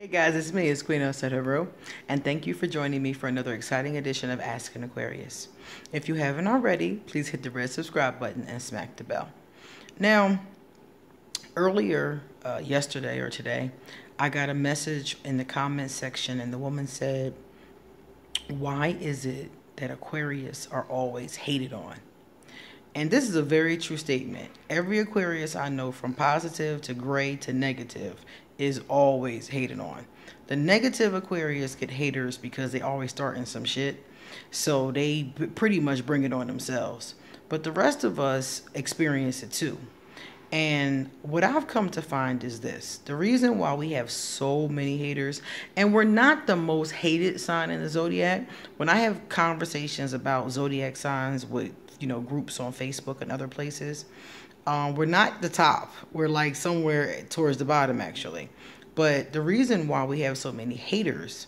Hey guys, it's me, it's Queen Osetaro, and thank you for joining me for another exciting edition of Ask an Aquarius. If you haven't already, please hit the red subscribe button and smack the bell. Now, earlier, yesterday or today, I got a message in the comment section, and the woman said, "Why is it that Aquarius are always hated on?" And this is a very true statement. Every Aquarius I know, from positive to gray to negative, is always hated on. The negative Aquarius get haters because they always starting some shit. So they pretty much bring it on themselves. But the rest of us experience it too. And what I've come to find is this: the reason why we have so many haters, and we're not the most hated sign in the zodiac. When I have conversations about zodiac signs with groups on Facebook and other places, we're not the top. We're like somewhere towards the bottom, actually. But the reason why we have so many haters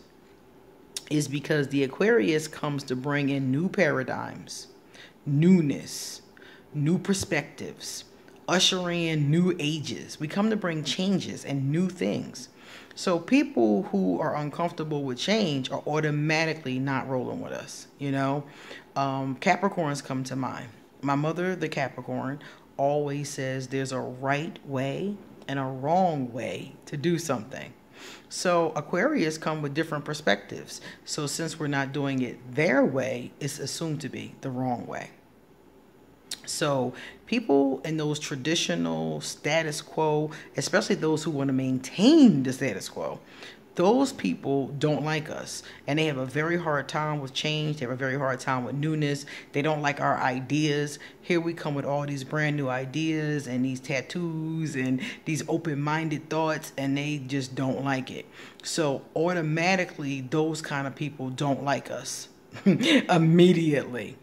is because the Aquarius comes to bring in new paradigms, newness, new perspectives, usher in new ages. We come to bring changes and new things. So people who are uncomfortable with change are automatically not rolling with us. Capricorns come to mind. My mother, the Capricorn, always says there's a right way and a wrong way to do something. So Aquarius come with different perspectives. So since we're not doing it their way, it's assumed to be the wrong way. So people in those traditional status quo, especially those who want to maintain the status quo, those people don't like us, and they have a very hard time with change. They have a very hard time with newness. They don't like our ideas. Here we come with all these brand new ideas and these tattoos and these open-minded thoughts, and they just don't like it. So automatically, those kind of people don't like us immediately.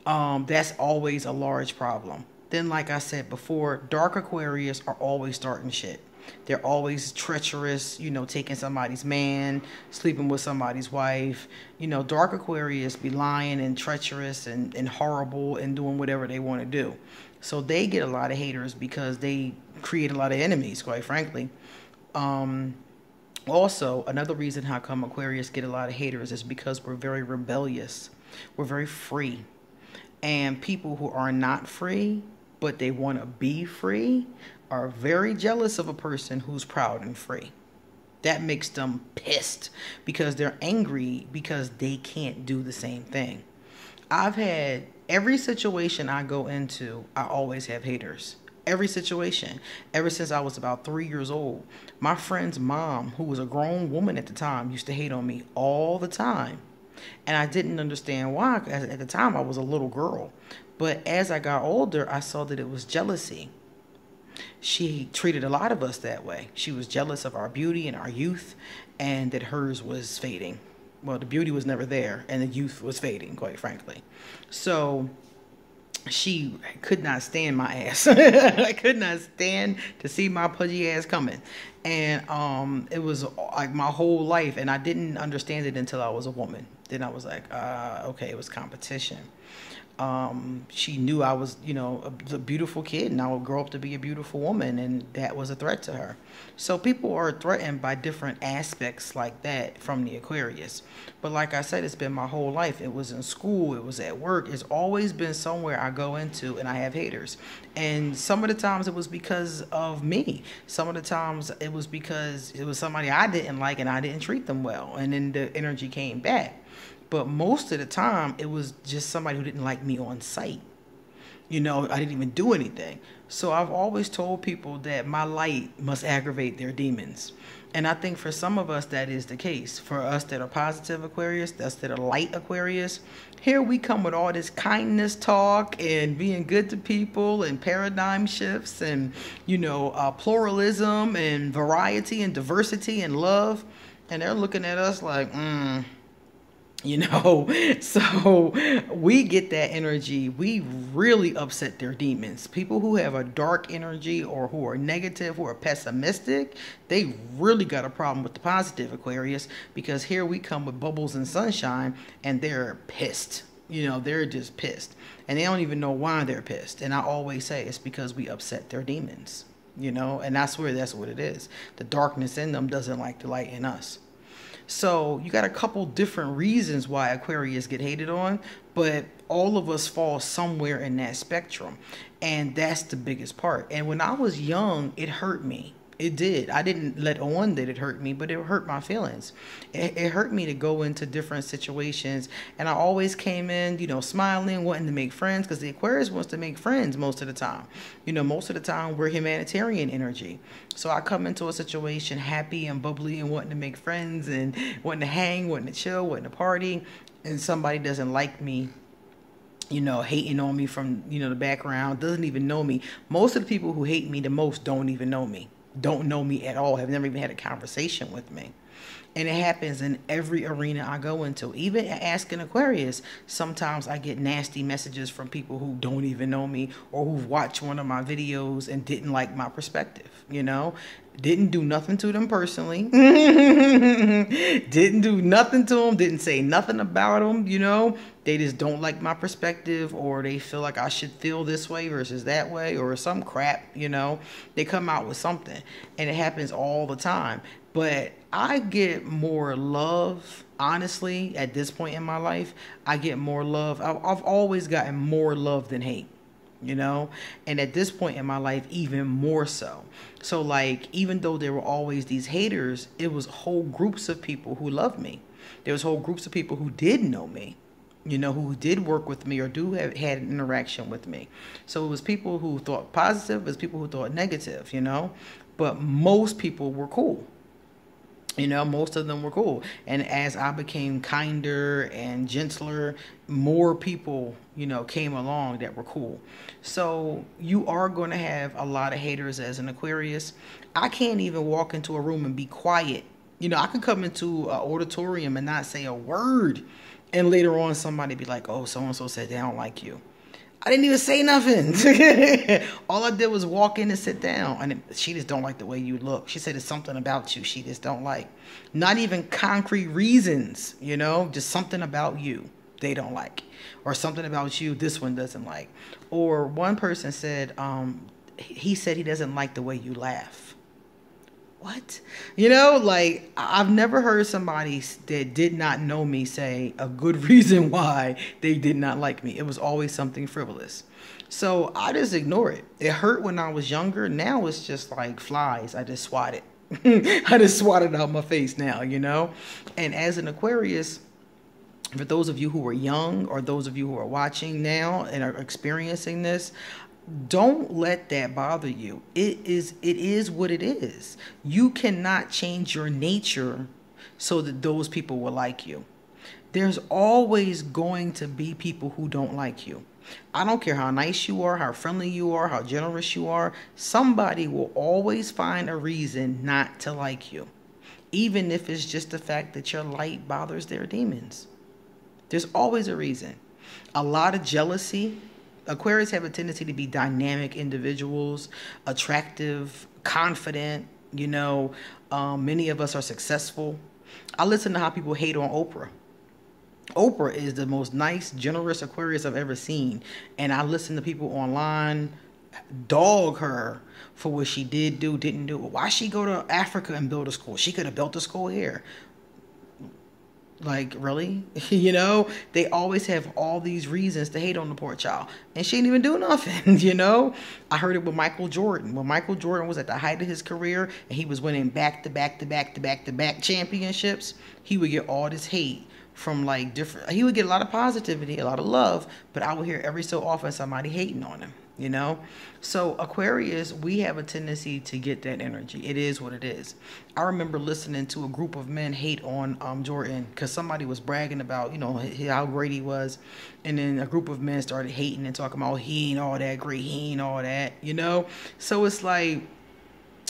That's always a large problem. Then, like I said before, dark Aquarius are always starting shit. They're always treacherous, taking somebody's man, sleeping with somebody's wife. Dark Aquarius be lying and treacherous and horrible and doing whatever they want to do. So they get a lot of haters because they create a lot of enemies, quite frankly. Also, another reason how come Aquarius get a lot of haters is because we're very rebellious. We're very free. And people who are not free, but they want to be free, are very jealous of a person who's proud and free. That makes them pissed because they're angry because they can't do the same thing. I've had every situation I go into, I always have haters. Every situation. Ever since I was about 3 years old. My friend's mom, who was a grown woman at the time, used to hate on me all the time. And I didn't understand why. At the time, I was a little girl. But as I got older, I saw that it was jealousy. She treated a lot of us that way. She was jealous of our beauty and our youth, and that hers was fading. Well, the beauty was never there, and the youth was fading, quite frankly. So she could not stand my ass. I could not stand to see my pudgy ass coming. And it was like my whole life, and I didn't understand it until I was a woman. Then I was like, okay, it was competition. She knew I was, a beautiful kid, and I would grow up to be a beautiful woman, and that was a threat to her. So people are threatened by different aspects like that from the Aquarius. But like I said, it's been my whole life. It was in school, it was at work. It's always been somewhere I go into and I have haters. And some of the times it was because of me. Some of the times it was because it was somebody I didn't like and I didn't treat them well. And then the energy came back. But most of the time, it was just somebody who didn't like me on sight. I didn't even do anything. So I've always told people that my light must aggravate their demons. And I think for some of us, that is the case. For us that are positive Aquarius, us that are light Aquarius, here we come with all this kindness talk and being good to people and paradigm shifts and, pluralism and variety and diversity and love. And they're looking at us like, so we get that energy. We really upset their demons. People who have a dark energy or who are negative, who are pessimistic, they really got a problem with the positive Aquarius, because here we come with bubbles and sunshine and they're pissed. They're just pissed, and they don't even know why they're pissed. And I always say it's because we upset their demons. you know, and that's what it is. The darkness in them doesn't like the light in us. So you got a couple different reasons why Aquarius get hated on, but all of us fall somewhere in that spectrum. And that's the biggest part. And when I was young, it hurt me. It did. I didn't let on that it hurt me, but it hurt my feelings. It hurt me to go into different situations. And I always came in, you know, smiling, wanting to make friends, because the Aquarius wants to make friends most of the time. You know, most of the time we're humanitarian energy. So I come into a situation happy and bubbly and wanting to make friends and wanting to hang, wanting to chill, wanting to party. And somebody doesn't like me, you know, hating on me from, you know, the background, doesn't even know me. Most of the people who hate me the most don't even know me. Don't know me at all, have never even had a conversation with me. And it happens in every arena I go into. Even Ask an Aquarius, sometimes I get nasty messages from people who don't even know me or who've watched one of my videos and didn't like my perspective, you know. Didn't do nothing to them personally. Didn't do nothing to them. Didn't say nothing about them, you know. They just don't like my perspective, or they feel like I should feel this way versus that way, or some crap, you know. They come out with something, and it happens all the time. But I get more love, honestly, at this point in my life. I get more love. I've always gotten more love than hate, you know, and at this point in my life, even more so. So like, even though there were always these haters, it was whole groups of people who loved me. There was whole groups of people who did know me, you know, who did work with me or had an interaction with me. So it was people who thought positive, it was people who thought negative, you know, but most people were cool. You know, most of them were cool. And as I became kinder and gentler, more people, you know, came along that were cool. So you are going to have a lot of haters as an Aquarius. I can't even walk into a room and be quiet. You know, I can come into an auditorium and not say a word, and later on somebody be like, oh, so-and-so said they don't like you. I didn't even say nothing. All I did was walk in and sit down. And she just don't like the way you look. She said it's something about you she just don't like. Not even concrete reasons, you know, just something about you they don't like. Or something about you this one doesn't like. Or one person said, he said he doesn't like the way you laugh. What? You know, like, I've never heard somebody that did not know me say a good reason why they did not like me. It was always something frivolous. So I just ignore it. It hurt when I was younger. Now it's just like flies. I just swat it. I just swat it out my face now, you know? And as an Aquarius, for those of you who are young or those of you who are watching now and are experiencing this, don't let that bother you. It is what it is. You cannot change your nature so that those people will like you. There's always going to be people who don't like you. I don't care how nice you are, how friendly you are, how generous you are. Somebody will always find a reason not to like you. Even if it's just the fact that your light bothers their demons. There's always a reason. A lot of jealousy. Aquarius have a tendency to be dynamic individuals, attractive, confident, you know. Many of us are successful. I listen to how people hate on Oprah. Oprah is the most nice, generous Aquarius I've ever seen. And I listen to people online dog her for what she did do, didn't do. Why she go to Africa and build a school? She could have built a school here. Like, really? You know, they always have all these reasons to hate on the poor child. And she didn't even do nothing, you know? I heard it with Michael Jordan. When Michael Jordan was at the height of his career and he was winning back-to-back championships, he would get all this hate from like different... He would get a lot of positivity, a lot of love, but I would hear every so often somebody hating on him, you know? So Aquarius, we have a tendency to get that energy. It is what it is. I remember listening to a group of men hate on Jordan because somebody was bragging about, you know, how great he was. And then a group of men started hating and talking about he ain't all that great, he ain't all that, you know? So it's like,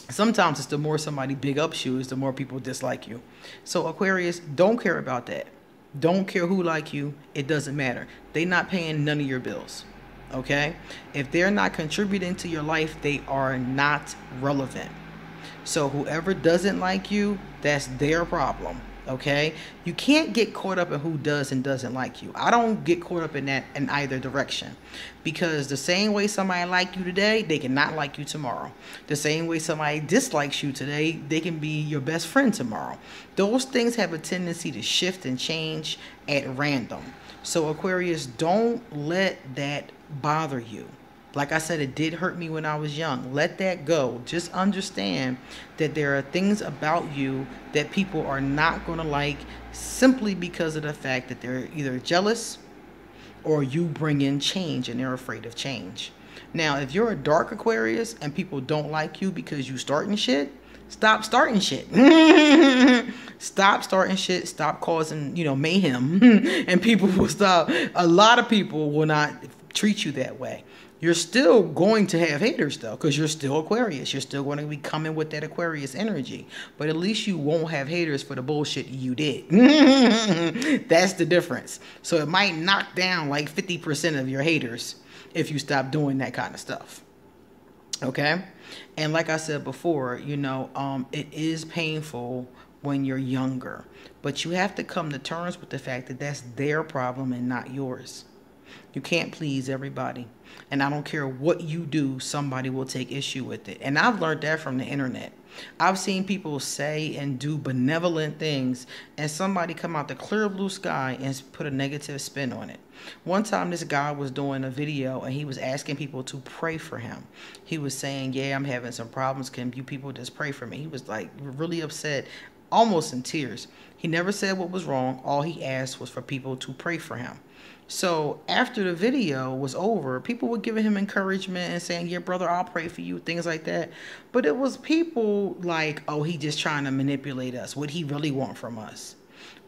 sometimes it's the more somebody big ups you, is the more people dislike you. So Aquarius, don't care about that. Don't care who like you. It doesn't matter. They not paying none of your bills. Okay? If they're not contributing to your life, they are not relevant. So whoever doesn't like you, that's their problem. Okay, you can't get caught up in who does and doesn't like you. I don't get caught up in that in either direction, because the same way somebody like you today, they cannot like you tomorrow. The same way somebody dislikes you today, they can be your best friend tomorrow. Those things have a tendency to shift and change at random. So Aquarius, don't let that bother you. Like I said, it did hurt me when I was young. Let that go. Just understand that there are things about you that people are not going to like, simply because of the fact that they're either jealous or you bring in change and they're afraid of change. Now, if you're a dark Aquarius and people don't like you because you starting shit, stop starting shit. Stop starting shit. Stop causing, mayhem. And people will stop. A lot of people will not treat you that way. You're still going to have haters, though, because you're still Aquarius. You're still going to be coming with that Aquarius energy. But at least you won't have haters for the bullshit you did. That's the difference. So it might knock down like 50% of your haters if you stop doing that kind of stuff. Okay? And like I said before, it is painful when you're younger. But you have to come to terms with the fact that that's their problem and not yours. You can't please everybody. And I don't care what you do, somebody will take issue with it. And I've learned that from the internet. I've seen people say and do benevolent things, and somebody come out the clear blue sky and put a negative spin on it. One time this guy was doing a video and he was asking people to pray for him. He was saying, yeah, I'm having some problems. Can you people just pray for me? He was like really upset, almost in tears. He never said what was wrong. All he asked was for people to pray for him. So after the video was over, people were giving him encouragement and saying, yeah, brother, I'll pray for you, things like that. But it was people like, oh, he just trying to manipulate us. What he really want from us?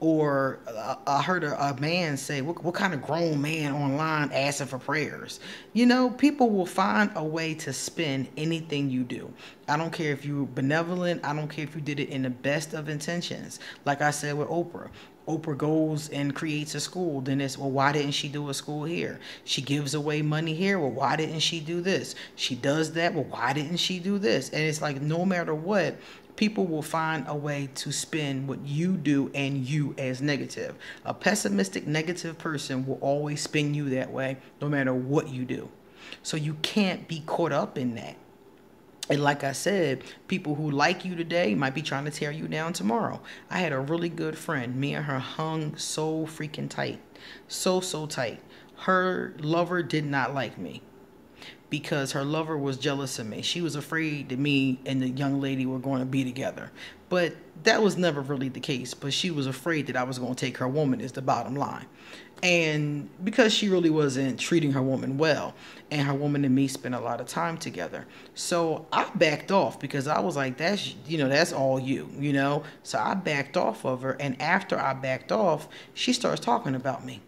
Or I heard a man say, what kind of grown man online asking for prayers? People will find a way to spin anything you do. I don't care if you're benevolent. I don't care if you did it in the best of intentions. Like I said with Oprah. Oprah goes and creates a school. Then it's, well, why didn't she do a school here? She gives away money here. Well, why didn't she do this? She does that. Well, why didn't she do this? And it's like, no matter what, people will find a way to spin what you do and you as negative. A pessimistic, negative person will always spin you that way, no matter what you do. So you can't be caught up in that. And like I said, people who like you today might be trying to tear you down tomorrow. I had a really good friend. Me and her hung so freaking tight. So tight. Her lover did not like me because her lover was jealous of me. She was afraid that me and the young lady were going to be together. But that was never really the case. But she was afraid that I was going to take her woman, is the bottom line. And because she really wasn't treating her woman well, and her woman and me spent a lot of time together. So I backed off because I was like, that's all you. So I backed off of her. And after I backed off, she starts talking about me.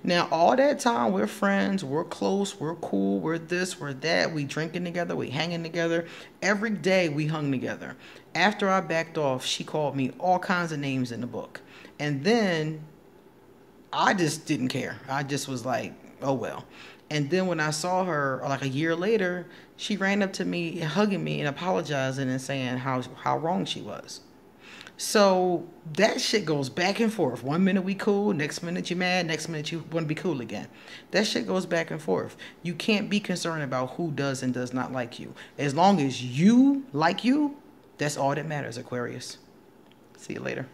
Now, all that time, we're friends, we're close, we're cool, we're this, we're that, we drinking together, we hanging together. Every day we hung together. After I backed off, she called me all kinds of names in the book. And then I just didn't care. I just was like, oh, well. And then when I saw her like a year later, she ran up to me, hugging me and apologizing and saying how wrong she was. So that shit goes back and forth. 1 minute we cool, next minute you mad, next minute you want to be cool again. That shit goes back and forth. You can't be concerned about who does and does not like you. As long as you like you, that's all that matters, Aquarius. See you later.